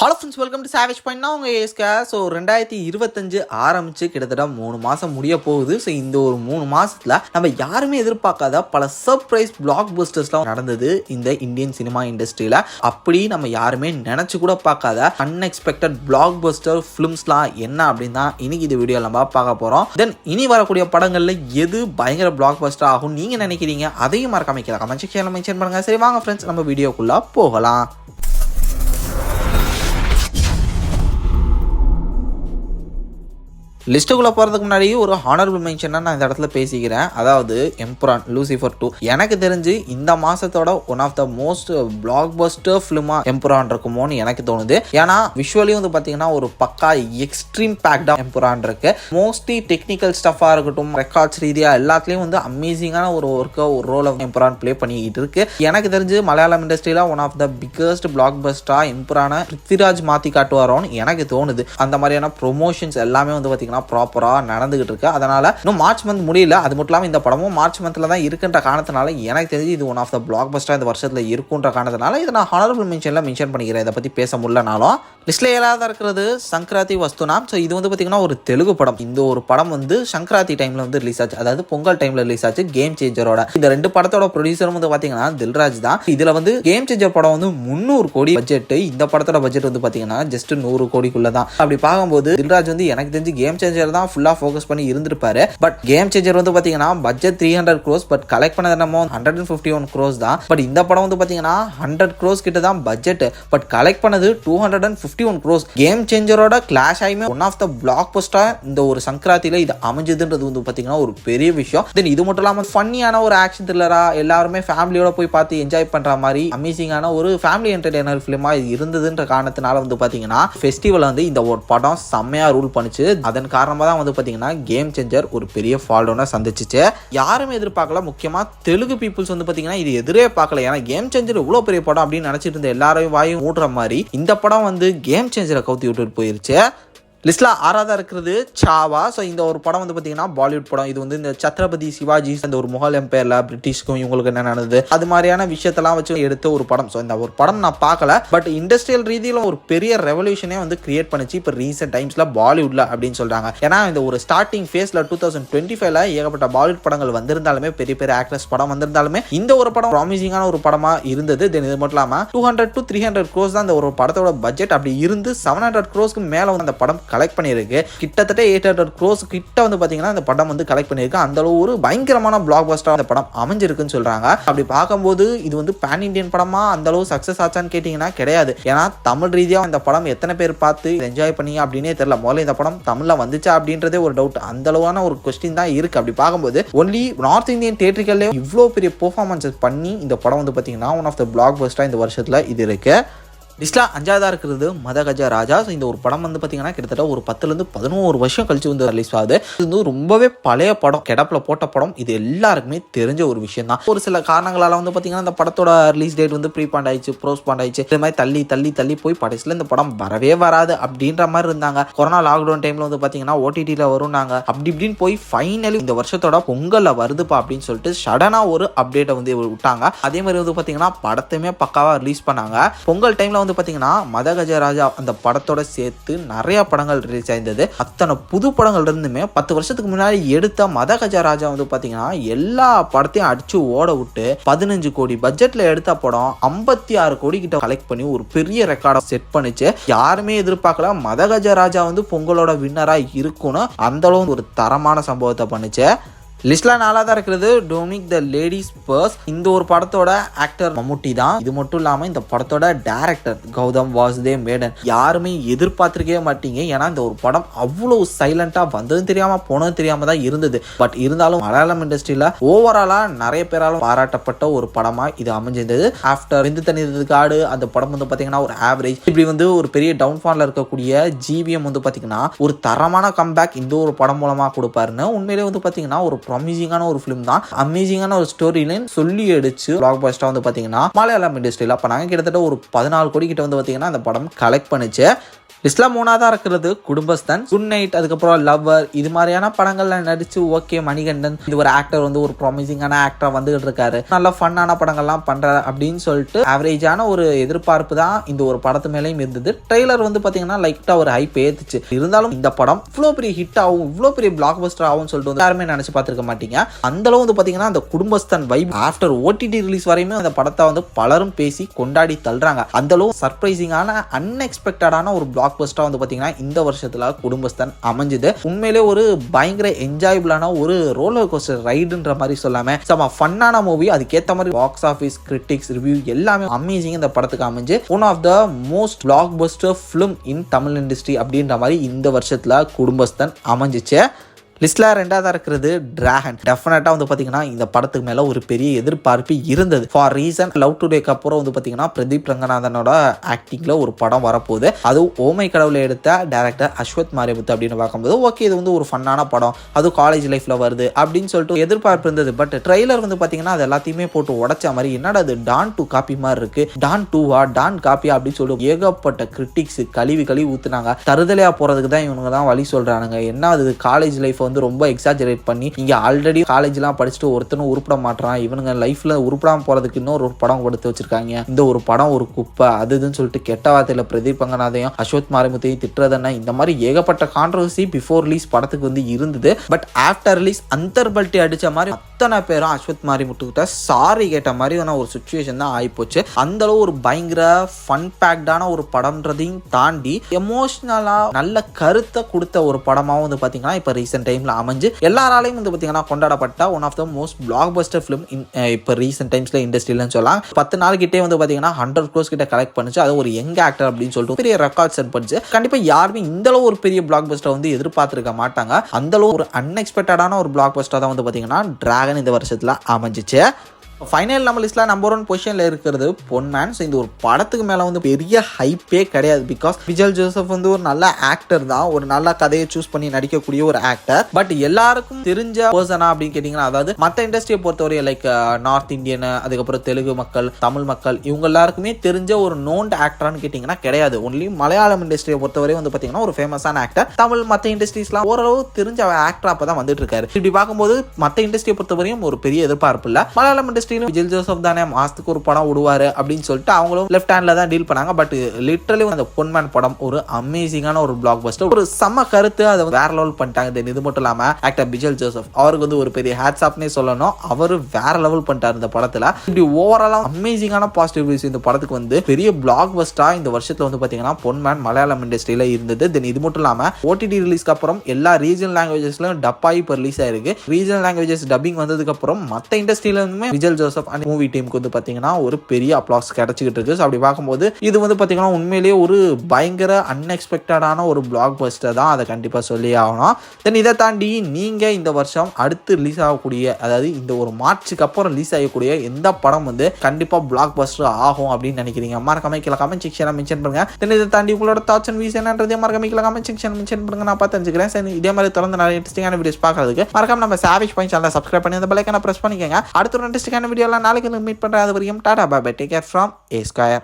Hello friends, welcome to savage point. நான் உங்கள் ஏஸ்கா. So 2025 ஆரம்பித்து கிட்டத்தட்ட 3 மாதம் முடிய போகுது. ஸோ இந்த ஒரு 3 மாதத்தில் நம்ம யாருமே எதிர்பார்க்காத பல சர்ப்ரைஸ் பிளாக் பஸ்டர்ஸ்லாம் நடந்தது இந்த இந்தியன் சினிமா இண்டஸ்ட்ரியில். அப்படி நம்ம யாருமே நினச்சி கூட பார்க்காத அன்எக்ஸ்பெக்டட் பிளாக் பஸ்டர் ஃபிலிம்ஸ்லாம் என்ன அப்படின்னு தான் இன்னைக்கு இந்த வீடியோ நம்ம பார்க்க போகிறோம். தென் இனி வரக்கூடிய படங்களில் எது பயங்கர பிளாக் பஸ்டர் ஆகும் நீங்கள் நினைக்கிறீங்க, அதையும் மறக்காம கமெண்ட் செக்ஷனில் மென்ஷன் பண்ணுங்கள். சரி வாங்க ஃப்ரெண்ட்ஸ், நம்ம வீடியோக்குள்ளே போகலாம். லிஸ்ட்டுக்குள்ளே போகிறதுக்கு முன்னாடி ஒரு ஹானரபிள் மென்ஷனாக நான் இந்த இடத்துல பேசிக்கிறேன். அதாவது எம்பரான் லூசிஃபர் 2 எனக்கு தெரிஞ்சு இந்த மாதத்தோட one of the most blockbuster ஃபிலிமாக எம்பரான் இருக்குமோன்னு எனக்கு தோணுது. ஏன்னா விஷுவலி வந்து பார்த்தீங்கன்னா ஒரு பக்கா எக்ஸ்ட்ரீம் பேக்டாக எம்பரான் இருக்கு. மோஸ்ட்லி டெக்னிக்கல் ஸ்டஃபாக இருக்கட்டும், ரெக்கார்ட்ஸ் ரீதியாக எல்லாத்துலேயும் வந்து அமேசிங்கான ஒரு ஒர்க்கை ஒரு ரோலை எம்பரான் ப்ளே பண்ணிக்கிட்டு இருக்கு. எனக்கு தெரிஞ்சு மலையாளம் இண்டஸ்ட்ரியில் ஒன் ஆஃப் த பிக்கஸ்ட் பிளாக் பஸ்டராக எம்பரானை பிருத்விராஜ் மாற்றி காட்டுவாரோன்னு எனக்கு தோணுது. அந்த மாதிரியான ப்ரொமோஷன்ஸ் எல்லாமே வந்து பார்த்தீங்கன்னா ப்ராப்பரா நடந்துகிட்டு இருக்கு. அதனால இன்னும் மார்ச் மந்த் முடியல. அது மட்டும் இல்லாமல் இந்த படமும் மார்ச் மந்த்ல தான் இருக்குன்ற காரணத்தினால எனக்கு தெரிஞ்சு இது one of the blockbuster இந்த வருஷத்துல இருக்குன்ற காரணத்தினால இதை நான் ஹானரபிள் மென்ஷன்ல மென்ஷன் பண்ணிக்கிறேன். இதை பத்தி பேச முடியலனாலும் லிஸ்ட்ல ஏழாவதா இருக்கிறது சங்கராந்தி வஸ்துனாம். ஸோ இது வந்து பார்த்தீங்கன்னா ஒரு தெலுங்கு படம். இந்த ஒரு படம் வந்து சங்கராந்தி டைம்ல வந்து ரிலீஸ் ஆச்சு, அதாவது பொங்கல் டைம்ல ரிலீஸ் ஆச்சு. கேம் சேஞ்சரோட இந்த 2 படத்தோட ப்ரொடியூசரும் வந்து பார்த்தீங்கன்னா தில்ராஜ் தான். இதுல வந்து கேம் சேஞ்சர் படம் வந்து 300 கோடி பட்ஜெட், இந்த படத்தோட பட்ஜெட் வந்து பார்த்தீங்கன்னா ஜஸ்ட் 100 கோடிக்குள்ள தான். அப்படி பார்க்கும்போது தில்ராஜ் வந்து எனக்கு தெரிஞ்சு கேம் சேஞ்சர் தான் ஃபுல்லா ஃபோக்கஸ் பண்ணி இருந்திருப்பாரு. பட் கேம் சேஞ்சர் வந்து பாத்தீங்கன்னா பட்ஜெட் 300 crores, பட் கலெக்ட் பண்ணது நம்ம 151 crores தான். பட் இந்த படம் வந்து பாத்தீங்கன்னா 100 crores கிட்ட தான் பட்ஜெட், பட் கலெக்ட் பண்ணது 251 crores. கேம் சேஞ்சரோட கிளாஷ் ஆயுமே one of the blockbuster இந்த ஒரு சங்கராந்தியில இது அமைஞ்சதுன்றது வந்து பாத்தீங்கன்னா ஒரு பெரிய விஷயம். தென் இது மட்டும் இல்லாம ஃபன்னியான ஒரு ஆக்ஷன் த்ரில்லரா எல்லாருமே ஃபேமிலியோட போய் பார்த்து என்ஜாய் பண்ற மாதிரி அமேசிங்கான ஒரு ஃபேமிலி என்டர்டெய்னர் ஃபிலிமா இருந்ததுன்ற காரணத்தினால வந்து பாத்தீங்கன்னா ஃபெஸ்டிவல் வந்து இந்த ஒரு படம் செம்மையா ரூல் பண்ணுச்சு. அதன் காரணமா தான் வந்து பாத்தீங்கன்னா கேம் சேஞ்சர் ஒரு பெரிய ஃபாலோனை சந்திச்சிச்சு. யாருமே எதிர்பார்க்கல. முக்கியமா தெலுங்கு பீப்புள்ஸ் வந்து பாத்தீங்கன்னா இது எதிரே பார்க்கல. ஏன்னா கேம் சேஞ்சர் இவ்வளவு பெரிய படம் அப்படின்னு நினைச்சிட்டு இருந்த எல்லாரையும் வாயும் மூடுற மாதிரி இந்த படம் வந்து கேம் சேஞ்சரை கவுத்தி விட்டுட்டு போயிருச்சு. லிஸ்ட்ல 6ஆவதா இருக்கிறது சாவா. ஸோ இந்த ஒரு படம் வந்து பார்த்தீங்கன்னா பாலிவுட் படம். இது வந்து இந்த சத்ரபதி சிவாஜி அந்த ஒரு முகல் எம்பையர்ல பிரிட்டிஷ்க்கும் இவங்களுக்கு என்ன நடந்தது அது மாதிரியான விஷயத்தெல்லாம் வச்சு எடுத்த ஒரு படம். ஸோ இந்த ஒரு படம் நான் பார்க்கல, பட் இண்டஸ்ட்ரியல் ரீதியில் ஒரு பெரிய ரெவல்யூஷனே வந்து கிரியேட் பண்ணிச்சு இப்போ ரீசெண்ட் டைம்ஸ்ல பாலிவுட்ல அப்படின்னு சொல்றாங்க. ஏன்னா இந்த ஒரு ஸ்டார்டிங் ஃபேஸ்ல 2025ல ஏகப்பட்ட பாலிவுட் படங்கள் வந்திருந்தாலுமே, பெரிய பெரிய ஆக்ட்ரஸ் படம் வந்திருந்தாலுமே இந்த ஒரு படம் ப்ராமிசிங்கான ஒரு படமா இருந்தது. தென் இது மட்டும் இல்லாம 200 to 300 crores தான் இந்த ஒரு படத்தோட பட்ஜெட். அப்படி இருந்து 700 crores மேல வந்து அந்த படம் கலெக்ட் பண்ணிருக்கு. கிட்டத்தட்ட 800 crores கிட்ட வந்து பாத்தீங்கன்னா இந்த படம் வந்து கலெக்ட் பண்ணிருக்கு. அந்த அளவு ஒரு பயங்கரமான பிளாக் பஸ்டர் அந்த படம் அமைஞ்சிருக்குன்னு சொல்றாங்க. அப்படி பார்க்கும்போது இது வந்து பேன் இண்டியன் படமா அந்த அளவு சக்சஸ் ஆச்சான்னு கேட்டீங்கன்னா கிடையாது. ஏன்னா தமிழ் ரீதியா இந்த படம் எத்தனை பேர் பார்த்து என்ஜாய் பண்ணீங்க அப்படின்னே தெரியல. முதல்ல இந்த படம் தமிழ்ல வந்துச்சா அப்படின்றதே ஒரு டவுட். அந்த அளவான ஒரு கொஸ்டின் தான் இருக்கு. அப்படி பார்க்கும்போது ஒன்லி நார்த் இந்தியன் தியேட்டர்களே இவ்வளவு பெரிய பெர்ஃபார்மன்ஸ் பண்ணி இந்த படம் வந்து பாத்தீங்கன்னா one of the blockbuster இந்த வருஷத்துல இது இருக்கு. லிஸ்ட்ல 5ஆவதா இருக்கிறது மதகஜ ராஜா. ஸோ இந்த ஒரு படம் வந்து பார்த்தீங்கன்னா கிட்டத்தட்ட ஒரு 10 to 11 வருஷம் கழிச்சு வந்து ரிலீஸ் ஆகுது. இது வந்து ரொம்பவே பழைய படம், கிடப்பில் போட்ட படம். இது எல்லாருக்குமே தெரிஞ்ச ஒரு விஷயம் தான். ஒரு சில காரணங்களால் வந்து பார்த்தீங்கன்னா இந்த படத்தோட ரிலீஸ் டேட் வந்து ப்ரீபாண்ட் ஆயிடுச்சு, ப்ரோஸ்பாண்ட் ஆயிடுச்சு. இது மாதிரி தள்ளி போய் படத்தில் இந்த படம் வரவே வராது அப்படின்ற மாதிரி இருந்தாங்க. கொரோனா லாக்டவுன் டைம்ல வந்து பார்த்தீங்கன்னா OTTல வரும்னாங்க. அப்படி இப்படின்னு போய் ஃபைனலி இந்த வருஷத்தோட பொங்கல்ல வருதுப்பா அப்படின்னு சொல்லிட்டு சடனா ஒரு அப்டேட்டை வந்து விட்டாங்க. அதே மாதிரி வந்து பார்த்தீங்கன்னா படத்தையுமே பக்காவா ரிலீஸ் பண்ணாங்க. பொங்கல் டைம்ல வந்து பாத்தீங்கன்னா மதகஜ ராஜா அந்த படத்தோட சேர்த்து நிறைய படங்கள் ரிலீஸ் ஆயிருந்தது. அத்தனை புது படங்கள் இருந்துமே 10 வருஷத்துக்கு முன்னாடி எடுத்த மதகஜ ராஜா வந்து பாத்தீங்கன்னா எல்லா படத்தையும் அடிச்சு ஓட விட்டு 15 கோடி பட்ஜெட்ல எடுத்த படம் 56 கோடி கிட்ட கலெக்ட் பண்ணி ஒரு பெரிய ரெக்கார்டை செட் பண்ணிச்சு. யாருமே எதிர்பார்க்கல மதகஜ ராஜா வந்து பொங்கலோட வின்னரா இருக்குன்னு. அந்த அளவு ஒரு தரமான சம்பவத்தை பண்ணுச்சு. லிஸ்ட்ல 4ஆவதா இருக்கிறது டொமினிக் த லேடிஸ் பர்ஸ். இந்த ஒரு படத்தோட ஆக்டர் மம்முட்டி தான். இது மட்டும் இல்லாம இந்த படத்தோட டைரக்டர் கௌதம் வாசுதேவ் மேனன். யாருமே எதிர்பார்த்திருக்கவே மாட்டீங்க. ஏன்னா இந்த ஒரு படம் அவ்வளவு சைலண்டா வந்ததும் தெரியாம போனதும் தெரியாம தான் இருந்தது. பட் இருந்தாலும் மலையாளம் இண்டஸ்ட்ரியில ஓவராலா நிறைய பேராலும் பாராட்டப்பட்ட ஒரு படமா இது அமைஞ்சிருந்தது. ஆஃப்டர் வெந்து தண்ணீர் காடு அந்த படம் வந்து பாத்தீங்கன்னா ஒரு ஆவரேஜ். இப்படி வந்து ஒரு பெரிய டவுன்ஃபால்ல இருக்கக்கூடிய ஜிவிஎம் வந்து பாத்தீங்கன்னா ஒரு தரமான கம்பேக் இந்த ஒரு படம் மூலமா கொடுப்பாருன்னு உண்மையிலே வந்து பாத்தீங்கன்னா ஒரு ப்ராமிசிங்கான ஒரு ஃபிலிம் தான். அமேசிங்கான ஒரு ஸ்டோரி லைன் சொல்லி அடிச்சு பிளாக் பஸ்டர் வந்து பாத்தீங்கன்னா மலையாளம் இண்டஸ்ட்ரியில அப்ப நாங்க கிட்டத்தட்ட ஒரு 14 கோடி கிட்ட வந்து பாத்தீங்கன்னா அந்த படம் கலெக்ட் பண்ணுச்சு. லிஸ்ட்ல 3ஆவதா இருக்கிறது குடும்பஸ்தன், குட் நைட், அதுக்கப்புறம் லவ்வர், இது மாதிரியான படங்கள்ல நடிச்சு ஓகே மணிகண்டன் இது ஒரு ஆக்டர் வந்து ஒரு ப்ராமிசிங்கான ஆக்டரா வந்துகிட்டு இருக்காரு, நல்ல ஃபன்னான படங்கள்லாம் பண்றாரு அப்படின்னு சொல்லிட்டு ஆவரேஜான ஒரு எதிர்பார்ப்பு தான் இந்த ஒரு படத்து மேலேயும் இருந்தது. ட்ரெய்லர் வந்து பாத்தீங்கன்னா லைட்டா ஒரு ஹைப் ஏத்துச்சு. இருந்தாலும் இந்த படம் இவ்வளோ பெரிய ஹிட் ஆகும், இவ்வளோ பெரிய பிளாக் பஸ்டர் ஆகும்னு சொல்லிட்டு வந்து யாருமே நினைச்சு பார்த்திருக்க மாட்டீங்க. அந்த அளவு வந்து பாத்தீங்கன்னா அந்த குடும்பஸ்தன் வைப் ஆஃப்டர் ஓடிடி ரிலீஸ் வரையுமே அந்த படத்தை வந்து பலரும் பேசி கொண்டாடி தள்ளுறாங்க. அந்த அளவு சர்ப்ரைசிங்கான அன்எக்ஸ்பெக்டடான ஒரு பிளாக் பஸ்டரா வந்து பாத்தீங்கன்னா இந்த வருஷத்துல குடும்பஸ்தன் அமைஞ்சது. உண்மையிலே ஒரு பயங்கர என்ஜாயபிளான ஒரு ரோலர் கோஸ்டர் ரைடுன்ற மாதிரி சொல்லாம செம ஃபன்னான மூவி. அதுக்கேற்ற மாதிரி பாக்ஸ் ஆஃபீஸ் கிரிட்டிக்ஸ் ரிவ்யூ எல்லாமே அமேசிங் இந்த படத்துக்கு அமைஞ்சு one of the most blockbuster film in Tamil industry அப்படின்ற மாதிரி இந்த வருஷத்துல குடும்பஸ்தன் அமைஞ்சிச்சு. லிஸ்ட்ல 2ஆவதா இருக்கிறது டிராகன். டெஃபினட்டா வந்து பாத்தீங்கன்னா இந்த படத்துக்கு மேல ஒரு பெரிய எதிர்பார்ப்பு இருந்தது. ஃபார் ரீசன் லவ் டுடேக்கு அப்புறம் வந்து பாத்தீங்கன்னா பிரதீப் ரங்கநாதனோட ஆக்டிங்ல ஒரு படம் வரப்போகுது. அது ஓமை கடவுளை எடுத்த டைரக்டர் அஸ்வத் மாரிமுத்து அப்படின்னு பார்க்கும்போது ஓகே இது வந்து ஒரு ஃபன்னான படம், அது காலேஜ் லைஃப்ல வருது அப்படின்னு சொல்லிட்டு எதிர்பார்ப்பு இருந்தது. பட் ட்ரெய்லர் வந்து பாத்தீங்கன்னா அது எல்லாத்தையுமே போட்டு உடைச்ச மாதிரி என்னடா அது டான் 2 காப்பி மாதிரி இருக்கு, டான் 2வா டான் காப்பியா அப்படின்னு சொல்லிட்டு ஏகப்பட்ட கிரிட்டிக்ஸ் கழுவி ஊத்துனாங்க. தருதலையா போறதுக்கு தான் இவங்க தான் வழி சொல்றானுங்க. என்ன அது காலேஜ் லைஃப் வந்து ரொம்ப எக்ஸாஜரேட் பண்ணி இங்க ஆல்ரெடி காலேஜ்லாம் படிச்சுட்டு ஒருத்தனும் உருப்பட மாட்டான், இவனுங்க லைஃப்ல உருப்படாம போறதுக்கு இன்னொரு ஒரு படம் கொடுத்து வச்சிருக்காங்க, இந்த ஒரு படம் ஒரு குப்பை அதுன்னு சொல்லிட்டு கெட்ட வார்த்தையில பிரதீப் ரங்கநாதையும் அஸ்வத் மாரிமுத்தையும் திட்டுறதுன்னா இந்த மாதிரி ஏகப்பட்ட கான்ட்ரோவர்சி பிஃபோர் ரிலீஸ் படத்துக்கு வந்து இருந்தது. பட் ஆஃப்டர் ரிலீஸ் அந்தர்பல்ட்டி அடிச்ச மாதிரி அத்தனை பேரும் அஸ்வத் மாரிமுத்து கிட்ட சாரி கேட்ட மாதிரி ஒரு சுச்சுவேஷன் தான் ஆயிப்போச்சு. அந்த அளவு ஒரு பயங்கர ஃபன் பேக்டான ஒரு படம்ன்றதையும் தாண்டி எமோஷனலா நல்ல கருத்தை கொடுத்த ஒரு படமாவும் வந்து பாத்தீங்கன்னா இப்ப ரீசென்ட் டைம்ல அமைஞ்சு எல்லாராலையும் வந்து பாத்தீங்கன்னா கொண்டாடப்பட்ட one of the most blockbuster film இப்போ ரீசென்ட் டைம்ஸ்ல இண்டஸ்ட்ரியிலன்னு சொல்லலாம். 10 நாள் கிட்டே வந்து பாத்தீங்கன்னா 100 crores கிட்ட கலெக்ட் பண்ணுச்சு. அது ஒரு யங் ஆக்டர் அப்படின்னு சொல்லிட்டு பெரிய ரெக்கார்ட் செட் பண்ணுச்சு. கண்டிப்பா யாருமே இந்த அளவு ஒரு பெரிய பிளாக் பஸ்டர் வந்து எதிர்பார்த்திருக்க மாட்டாங்க. அந்த அளவு ஒரு அன்எக்ஸ்பெக்டடான ஒரு பிளாக் பஸ்டர் தான் வந்து பாத்தீங்கன்னா டிராகன் இந்த வருஷத்துல அமைஞ்சிச்சு. ஃபைனல் நம்ம லிஸ்ட்ல நம்பர் 1 பொசிஷன்ல இருக்கிறது பொன்மேன். ஸோ இந்த ஒரு படத்துக்கு மேல வந்து பெரிய ஹைப்பே கிடையாது. பிகாஸ் விஜல் ஜோசப் வந்து ஒரு நல்ல ஆக்டர் தான், ஒரு நல்ல கதையை சூஸ் பண்ணி நடிக்கக்கூடிய ஒரு ஆக்டர். பட் எல்லாருக்கும் தெரிஞ்ச பர்சனா அப்படின்னு கேட்டீங்கன்னா அதாவது மற்ற இண்டஸ்ட்ரியை பொறுத்தவரை லைக் நார்த் இந்தியன், அதுக்கப்புறம் தெலுங்கு மக்கள், தமிழ் மக்கள் இவங்க எல்லாருக்குமே தெரிஞ்ச ஒரு நோன்ட் ஆக்டரான்னு கேட்டீங்கன்னா கிடையாது. ஒன்லி மலையாளம் இண்டஸ்ட்ரியை பொறுத்தவரை வந்து பாத்தீங்கன்னா ஒரு ஃபேமஸான ஆக்டர். தமிழ் மற்ற இண்டஸ்ட்ரீஸ்லாம் ஓரளவு தெரிஞ்ச ஆக்டர் அப்பதான் வந்துட்டு இருக்காரு. இப்படி பார்க்கும்போது மற்ற இண்டஸ்ட்ரியை பொறுத்தவரையும் ஒரு பெரிய எதிர்பார்ப்பு இல்ல. மலையாளம் இண்டஸ்ட்ரி விஜய் ஜோசப் தானே மாசத்துக்கு ஒரு படம் விடுவாரு அப்படின்னு சொல்லிட்டு அவங்களும் லெஃப்ட் ஹேண்ட்ல தான் டீல் பண்ணாங்க. பட் லிட்டரலி அந்த பொன்மேன் படம் ஒரு அமேசிங்கான ஒரு பிளாக் பஸ்டர், ஒரு செம்ம கருத்து, அதை வேற லெவல் பண்ணிட்டாங்க. இது மட்டும் இல்லாம ஆக்டர் விஜய் ஜோசப் அவருக்கு வந்து ஒரு பெரிய ஹேட்ஸ் ஆப்னே சொல்லணும். அவரு வேற லெவல் பண்ணிட்டாரு இந்த படத்துல. இப்படி ஓவராலா அமேசிங்கான பாசிட்டிவ் ரிவ்யூஸ் இந்த படத்துக்கு வந்து பெரிய பிளாக் பஸ்டரா இந்த வருஷத்துல வந்து பாத்தீங்கன்னா பொன்மேன் மலையாளம் இண்டஸ்ட்ரியில இருந்தது. தென் இது மட்டும் இல்லாம ஓடிடி ரிலீஸ்க்கு அப்புறம் எல்லா ரீஜனல் லாங்குவேஜஸ்லயும் டப்பாயி இப்போ ரிலீஸ் ஆயிருக்கு. ரீஜனல் லாங்குவேஜஸ் டப்பிங் வந்ததுக்கு அப்புறம் மற்ற இண்டஸ்ட்ரியில இருந்துமே விஜய் ஜோசப் மூவி டீமுக்கு வந்து பாத்தீங்கன்னா ஒரு பெரிய அப்ளாஸ் கிடைச்சிட்டு இருக்கு. அப்படி பார்க்கும்போது இது வந்து பாத்தீங்கன்னா உண்மையிலேயே ஒரு பயங்கர அன்எக்ஸ்பெக்டடான ஒரு பிளாக் பஸ்டர் தான், அதை கண்டிப்பா சொல்லி ஆகணும். தென் இதை தாண்டி நீங்க இந்த வருஷம் அடுத்து ரிலீஸ் ஆகக்கூடிய, அதாவது இந்த ஒரு மார்ச்சுக்கு அப்புறம் ரிலீஸ் ஆகக்கூடிய எந்த படம் வந்து கண்டிப்பா பிளாக் பஸ்டர் ஆகும் அப்படின்னு நினைக்கிறீங்க? மறக்காம கீழே கமெண்ட் செக்ஷன்ல மென்ஷன் பண்ணுங்க. தென் இதை தாண்டி உங்களோட தாட்ஸ் அண்ட் வியூஸ் என்னன்றதே மறக்காம கீழே கமெண்ட் செக்ஷன் மென்ஷன் பண்ணுங்க. நான் பார்த்து தெரிஞ்சுக்கிறேன். சரி, இதே மாதிரி தொடர்ந்து நிறைய இன்ட்ரெஸ்டிங்கான வீடியோஸ் பார்க்கறதுக்கு மறக்காம நம்ம சாவேஜ் பாயிண்ட் சேனலை சப்ஸ்கிரைப் பண்ணி அந்த பெல் ஐகானை பிரஸ் பண்ணிக்கங்க. அடுத்த ஒரு இன்ட்ரெஸ்டிங்கான வீடியோல நாளைக்கு மீட் பண்றது வரைக்கும் tata bye bye, take care from A Square.